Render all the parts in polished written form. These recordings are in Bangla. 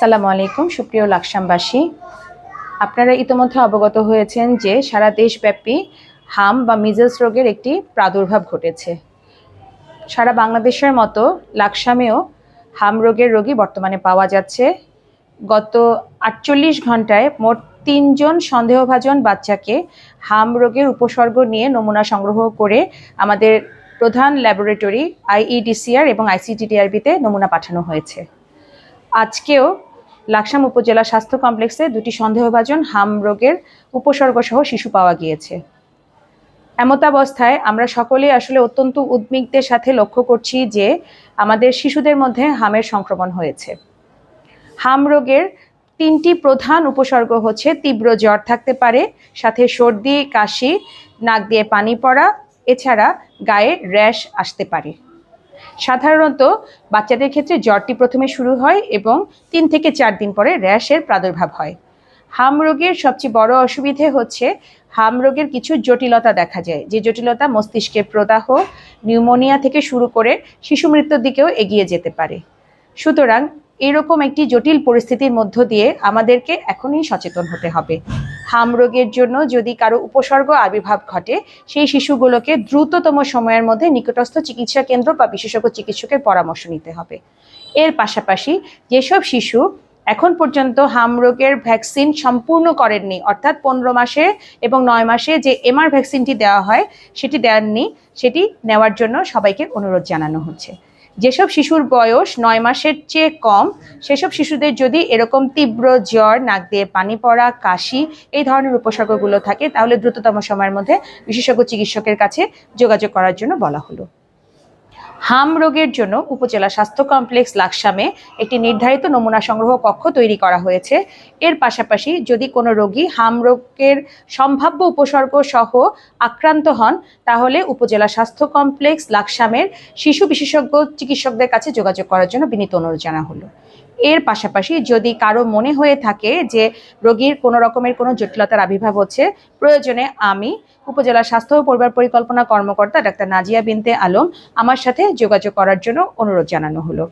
আসসালামু আলাইকুম সুপ্রিয় লাকসামবাসী, আপনারা ইতিমধ্যে অবগত হয়েছেন যে সারা দেশব্যাপী হাম বা মিজেলস রোগের একটি প্রাদুর্ভাব ঘটেছে। সারা বাংলাদেশের মতো লাকসামেও হাম রোগের রোগী বর্তমানে পাওয়া যাচ্ছে। গত 48 ঘন্টায় মোট 3 জন সন্দেহভাজন বাচ্চাকে হাম রোগের উপসর্গ নিয়ে নমুনা সংগ্রহ করে আমাদের প্রধান ল্যাবরেটরি IEDCR এবং ICTTRBতে নমুনা পাঠানো হয়েছে। আজকেও লাকসাম উপজেলা স্বাস্থ্য কমপ্লেক্সে 2টি সন্দেহভাজন হাম রোগের উপসর্গসহ শিশু পাওয়া গিয়েছে। এমতাবস্থায় আমরা সকলেই আসলে অত্যন্ত উদ্বিগ্নের সাথে লক্ষ্য করছি যে আমাদের শিশুদের মধ্যে হামের সংক্রমণ হয়েছে। হাম রোগের 3টি প্রধান উপসর্গ হচ্ছে তীব্র জ্বর থাকতে পারে, সাথে সর্দি, কাশি, নাক দিয়ে পানি পড়া, এছাড়া গায়ে র্যাশ আসতে পারে। সাধারণত বাচ্চাদের ক্ষেত্রে জ্বরটি প্রথমে শুরু হয় এবং 3 থেকে 4 দিন পরে র্যাশের প্রাদুর্ভাব হয়। হাম রোগের সবচেয়ে বড় অসুবিধে হচ্ছে হাম রোগের কিছু জটিলতা দেখা যায়, যে জটিলতা মস্তিষ্কের প্রদাহ, নিউমোনিয়া থেকে শুরু করে শিশু মৃত্যুর দিকেও এগিয়ে যেতে পারে। সুতরাং এরকম একটি জটিল পরিস্থিতির মধ্য দিয়ে আমাদেরকে এখনই সচেতন হতে হবে। হাম রোগের জন্য যদি কারো উপসর্গ আবির্ভাব ঘটে, সেই শিশুগুলোকে দ্রুততম সময়ের মধ্যে নিকটস্থ চিকিৎসা কেন্দ্র বা বিশেষজ্ঞ চিকিৎসকের পরামর্শ নিতে হবে। এর পাশাপাশি যেসব শিশু এখন পর্যন্ত হাম রোগের ভ্যাকসিন সম্পূর্ণ করেননি, অর্থাৎ 15 মাসে এবং 9 মাসে যে MR ভ্যাকসিনটি দেওয়া হয় সেটি দেননি, সেটি নেওয়ার জন্য সবাইকে অনুরোধ জানানো হচ্ছে। যেসব শিশুর বয়স 9 মাসের চেয়ে কম, সেসব শিশুদের যদি এরকম তীব্র জ্বর, নাক দিয়ে পানি পড়া, কাশি এই ধরনের উপসর্গগুলো থাকে, তাহলে দ্রুততম সময়ের মধ্যে বিশেষজ্ঞ চিকিৎসকের কাছে যোগাযোগ করার জন্য বলা হলো। হাম রোগের জন্য উপজেলা স্বাস্থ্য কমপ্লেক্স লাকসামে একটি নির্ধারিত নমুনা সংগ্রহ কক্ষ তৈরি করা হয়েছে। এর পাশাপাশি যদি কোনো রোগী হাম রোগের সম্ভাব্য উপসর্গ সহ আক্রান্ত হন, তাহলে উপজেলা স্বাস্থ্য কমপ্লেক্স লাকসামের শিশু বিশেষজ্ঞ চিকিৎসকদের কাছে যোগাযোগ করার জন্য বিনীত অনুরোধ জানানো হলো। এর পাশাপাশি যদি কারো মনে হয়ে থাকে যে রোগীর কোনো রকমের কোনো জটিলতার আবির্ভাব হচ্ছে, প্রয়োজনে আমি উপজেলা স্বাস্থ্য ও পরিবার পরিকল্পনা কর্মকর্তা ডাক্তার নাজিয়া বিনতে আলম আমার সাথে যোগাযোগ করার জন্য অনুরোধ জানানো হলো।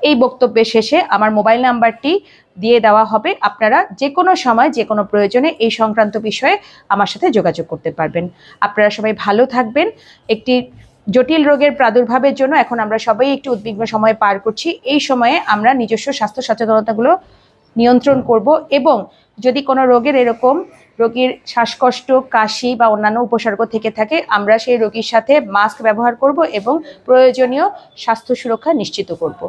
এই বক্তব্যের শেষে আমার মোবাইল নাম্বারটি দিয়ে দেওয়া হবে, আপনারা যে কোনো সময় যে কোনো প্রয়োজনে এই সংক্রান্ত বিষয়ে আমার সাথে যোগাযোগ করতে পারবেন। আপনারা সবাই ভালো থাকবেন। একটি জটিল রোগের প্রাদুর্ভাবের জন্য এখন আমরা সবাই একটু উদ্বিগ্ন সময় পার করছি। এই সময়ে আমরা নিজস্ব স্বাস্থ্য সচেতনতাগুলো নিয়ন্ত্রণ করব এবং যদি কোনো রোগীর শ্বাসকষ্ট, কাশি বা অন্যান্য উপসর্গ থেকে থাকে, আমরা সেই রোগীর সাথে মাস্ক ব্যবহার করব এবং প্রয়োজনীয় স্বাস্থ্য সুরক্ষা নিশ্চিত করব।